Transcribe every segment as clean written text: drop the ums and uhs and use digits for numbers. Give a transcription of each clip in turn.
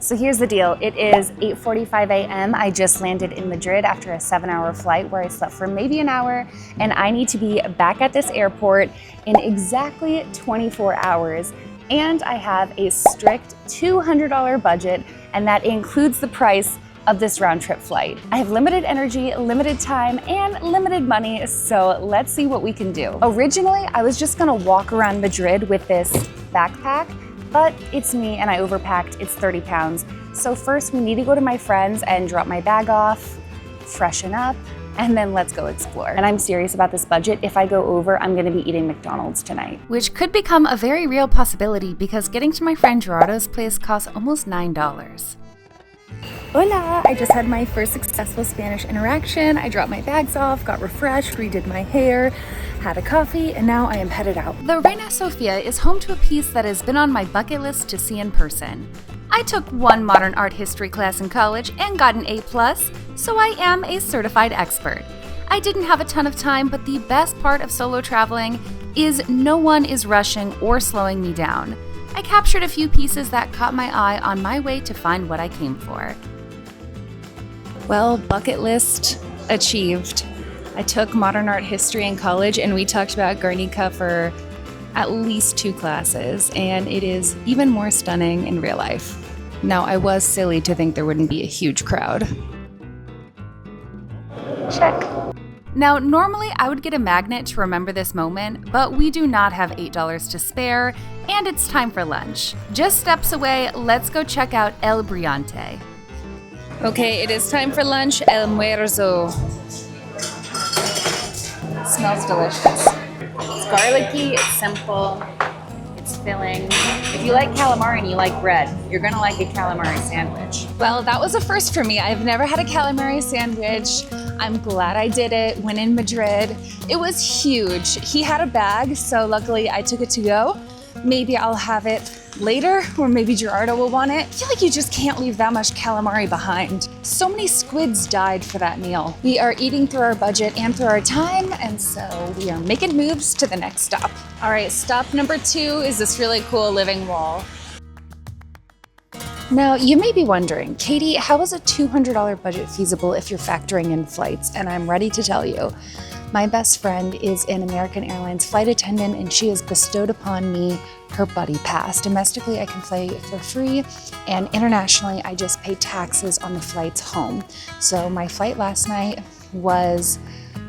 So here's the deal. It is 8:45 a.m. I just landed in Madrid after a 7-hour flight where I slept for maybe an hour, and I need to be back at this airport in exactly 24 hours. And I have a strict $200 budget, and that includes the price of this round trip flight. I have limited energy, limited time, and limited money, so let's see what we can do. Originally, I was just gonna walk around Madrid with this backpack, but it's me and I overpacked, it's 30 pounds. So first we need to go to my friend's and drop my bag off, freshen up, and then let's go explore. And I'm serious about this budget. If I go over, I'm gonna be eating McDonald's tonight. Which could become a very real possibility because getting to my friend Gerardo's place costs almost $9. Hola! I just had my first successful Spanish interaction. I dropped my bags off, got refreshed, redid my hair, had a coffee, and now I am headed out. The Reina Sofía is home to a piece that has been on my bucket list to see in person. I took one modern art history class in college and got an A+, so I am a certified expert. I didn't have a ton of time, but the best part of solo traveling is no one is rushing or slowing me down. I captured a few pieces that caught my eye on my way to find what I came for. Well, bucket list achieved. I took modern art history in college and we talked about Guernica for at least 2 classes, and it is even more stunning in real life. Now, I was silly to think there wouldn't be a huge crowd. Check. Now, normally I would get a magnet to remember this moment, but we do not have $8 to spare, and it's time for lunch. Just steps away, let's go check out El Brillante. Okay, it is time for lunch, el almuerzo. It smells delicious. It's garlicky, it's simple, it's filling. If you like calamari and you like bread, you're gonna like a calamari sandwich. Well, that was a first for me. I've never had a calamari sandwich. I'm glad I did it when in Madrid. It was huge. He had a bag, so luckily I took it to go. Maybe I'll have it later, or maybe Gerardo will want it. I feel like you just can't leave that much calamari behind. So many squids died for that meal. We are eating through our budget and through our time, and so we are making moves to the next stop. All right, stop number 2 is this really cool living wall. Now, you may be wondering, Katie, how is a $200 budget feasible if you're factoring in flights? And I'm ready to tell you. My best friend is an American Airlines flight attendant, and she has bestowed upon me her buddy pass. Domestically, I can fly for free, and internationally, I just pay taxes on the flights home. So my flight last night was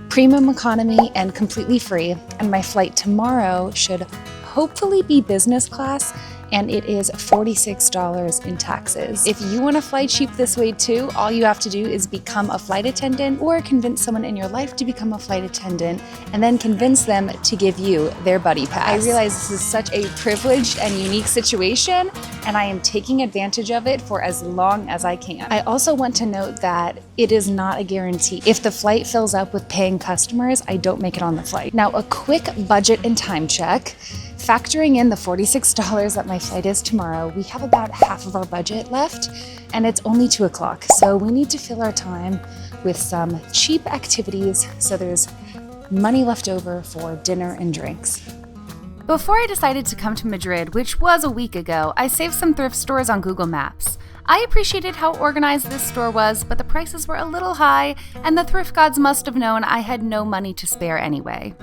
premium economy and completely free, and my flight tomorrow should hopefully be business class, and it is $46 in taxes. If you want to fly cheap this way too, all you have to do is become a flight attendant or convince someone in your life to become a flight attendant and then convince them to give you their buddy pass. I realize this is such a privileged and unique situation, and I am taking advantage of it for as long as I can. I also want to note that it is not a guarantee. If the flight fills up with paying customers, I don't make it on the flight. Now, a quick budget and time check. Factoring in the $46 that my flight is tomorrow, we have about half of our budget left, and it's only 2 o'clock. So we need to fill our time with some cheap activities so there's money left over for dinner and drinks. Before I decided to come to Madrid, which was a week ago, I saved some thrift stores on Google Maps. I appreciated how organized this store was, but the prices were a little high, and the thrift gods must have known I had no money to spare anyway.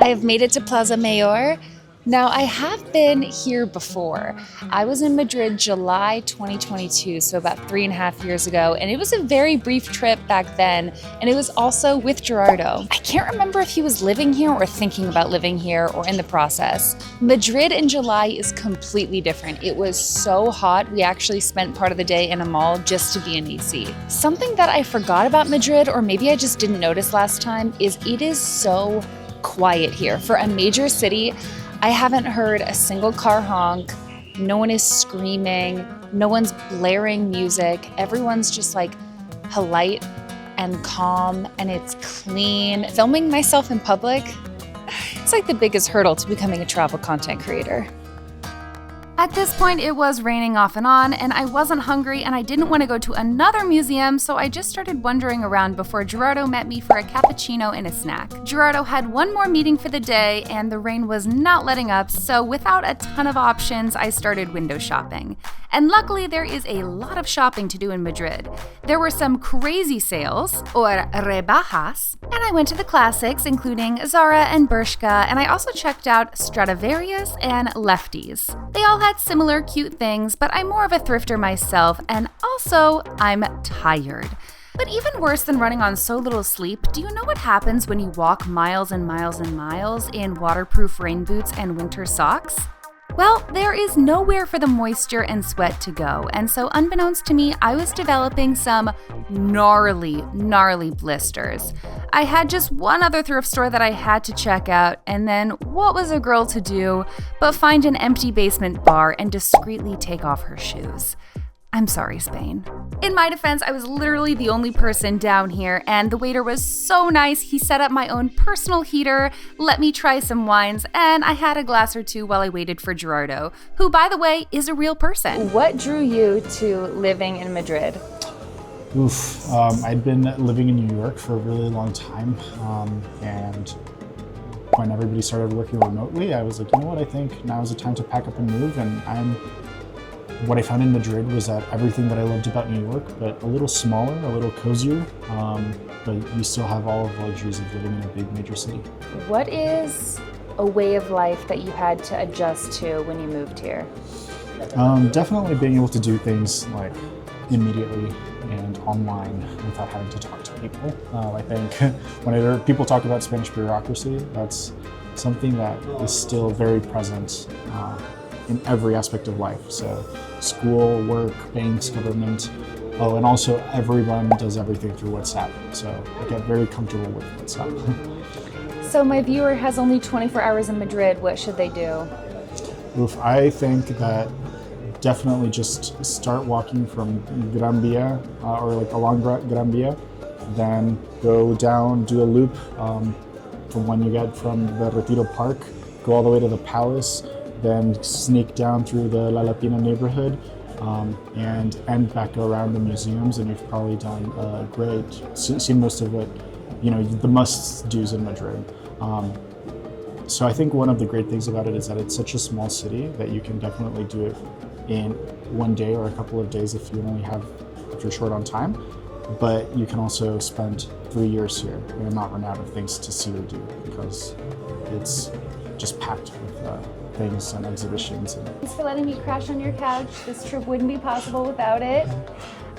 I have made it to Plaza Mayor. Now, I have been here before. I was in Madrid July 2022, so about 3.5 years ago, and it was a very brief trip back then, and it was also with Gerardo. I can't remember if he was living here or thinking about living here or in the process. Madrid in July is completely different. It was so hot, we actually spent part of the day in a mall just to be in AC. Something that I forgot about Madrid, or maybe I just didn't notice last time, is it is so quiet here. For a major city, I haven't heard a single car honk. No one is screaming. No one's blaring music. Everyone's just like polite and calm, and it's clean. Filming myself in public, it's like the biggest hurdle to becoming a travel content creator. At this point, it was raining off and on, and I wasn't hungry, and I didn't want to go to another museum, so I just started wandering around before Gerardo met me for a cappuccino and a snack. Gerardo had one more meeting for the day, and the rain was not letting up, so without a ton of options, I started window shopping. And luckily, there is a lot of shopping to do in Madrid. There were some crazy sales, or rebajas, and I went to the classics, including Zara and Bershka, and I also checked out Stradivarius and Lefties. They all had similar cute things, but I'm more of a thrifter myself, and also, I'm tired. But even worse than running on so little sleep, do you know what happens when you walk miles and miles and miles in waterproof rain boots and winter socks? Well, there is nowhere for the moisture and sweat to go, and so unbeknownst to me, I was developing some gnarly blisters. I had just one other thrift store that I had to check out, and then what was a girl to do but find an empty basement bar and discreetly take off her shoes? I'm sorry, Spain. In my defense, I was literally the only person down here, and the waiter was so nice. He set up my own personal heater, let me try some wines, and I had a glass or two while I waited for Gerardo, who, by the way, is a real person. What drew you to living in Madrid? I'd been living in New York for a really long time, and when everybody started working remotely, I was like, you know what, I think now is the time to pack up and move, and what I found in Madrid was that everything that I loved about New York, but a little smaller, a little cozier, but you still have all of the luxuries of living in a big major city. What is a way of life that you had to adjust to when you moved here? Definitely being able to do things like immediately and online without having to talk to people. I think whenever people talk about Spanish bureaucracy, that's something that is still very present in every aspect of life. So school, work, banks, government. Oh, and also everyone does everything through WhatsApp. So I get very comfortable with WhatsApp. So my viewer has only 24 hours in Madrid. What should they do? I think that definitely just start walking from Gran Via or like along Gran Via, then go down, do a loop from when you get from the Retiro Park, go all the way to the Palace, then sneak down through the La Latina neighborhood and end back around the museums, and you've probably done seen most of what, the must-dos in Madrid. So I think one of the great things about it is that it's such a small city that you can definitely do it in one day or a couple of days if you're short on time. But you can also spend 3 years here and not run out of things to see or do, because it's just packed with things and exhibitions. Thanks for letting me crash on your couch. This trip wouldn't be possible without it.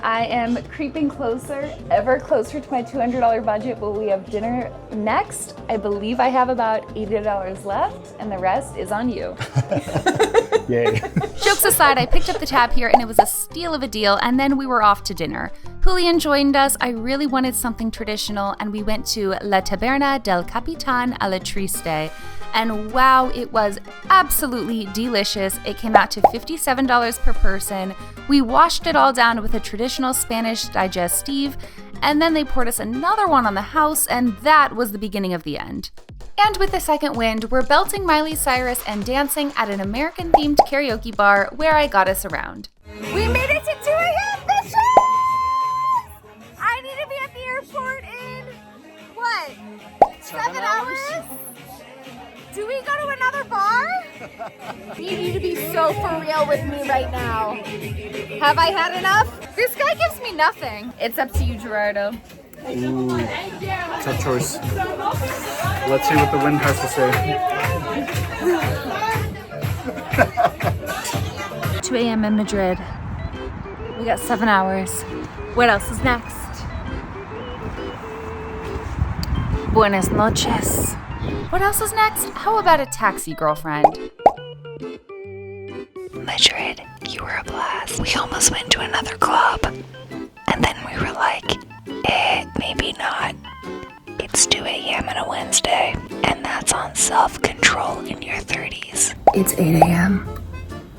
I am creeping closer, ever closer to my $200 budget, but we have dinner next. I believe I have about $80 left, and the rest is on you. Yay. Jokes aside, I picked up the tab here and it was a steal of a deal, and then we were off to dinner. Julian joined us. I really wanted something traditional, and we went to La Taberna del Capitán a la Triste. And wow, it was absolutely delicious. It came out to $57 per person. We washed it all down with a traditional Spanish digestive, and then they poured us another one on the house, and that was the beginning of the end. And with the second wind, we're belting Miley Cyrus and dancing at an American-themed karaoke bar where I got us around. We made it to 2 a.m., bitches! I need to be at the airport in, what, 7 hours? Do we go to another bar? You need to be so for real with me right now. Have I had enough? This guy gives me nothing. It's up to you, Gerardo. Ooh, tough choice. Let's see what the wind has to say. 2 a.m. in Madrid. We got 7 hours. What else is next? Buenas noches. What else is next? How about a taxi, girlfriend? Madrid, you were a blast. We almost went to another club, and then we were like, maybe not. It's 2 a.m. on a Wednesday, and that's on self-control in your 30s. It's 8 a.m.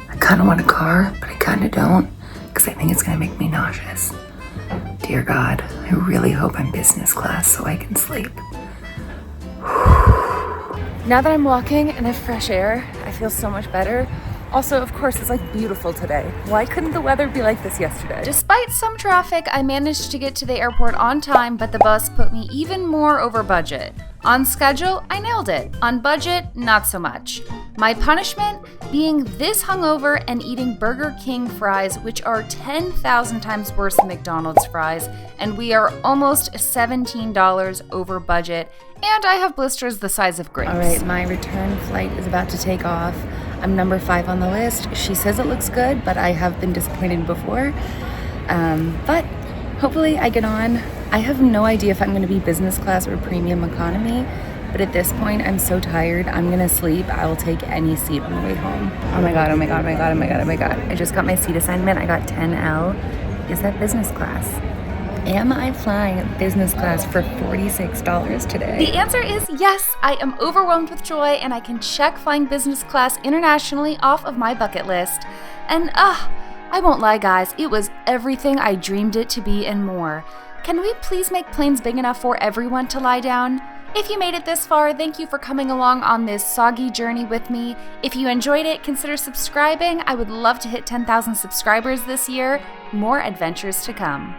I kind of want a car, but I kind of don't, because I think it's going to make me nauseous. Dear God, I really hope I'm business class so I can sleep. Now that I'm walking and I have fresh air, I feel so much better. Also, of course, it's like beautiful today. Why couldn't the weather be like this yesterday? Despite some traffic, I managed to get to the airport on time, but the bus put me even more over budget. On schedule, I nailed it. On budget, not so much. My punishment? Being this hungover and eating Burger King fries, which are 10,000 times worse than McDonald's fries, and we are almost $17 over budget, and I have blisters the size of grapes. All right, my return flight is about to take off. I'm number 5 on the list. She says it looks good, but I have been disappointed before. But hopefully I get on. I have no idea if I'm going to be business class or premium economy, but at this point I'm so tired. I'm going to sleep. I will take any seat on the way home. Oh my god, oh my god, oh my god, oh my god, oh my god. I just got my seat assignment. I got 10L. Is that business class? Am I flying business class for $46 today? The answer is yes. I am overwhelmed with joy, and I can check flying business class internationally off of my bucket list. And I won't lie, guys, it was everything I dreamed it to be and more. Can we please make planes big enough for everyone to lie down? If you made it this far, thank you for coming along on this soggy journey with me. If you enjoyed it, consider subscribing. I would love to hit 10,000 subscribers this year. More adventures to come.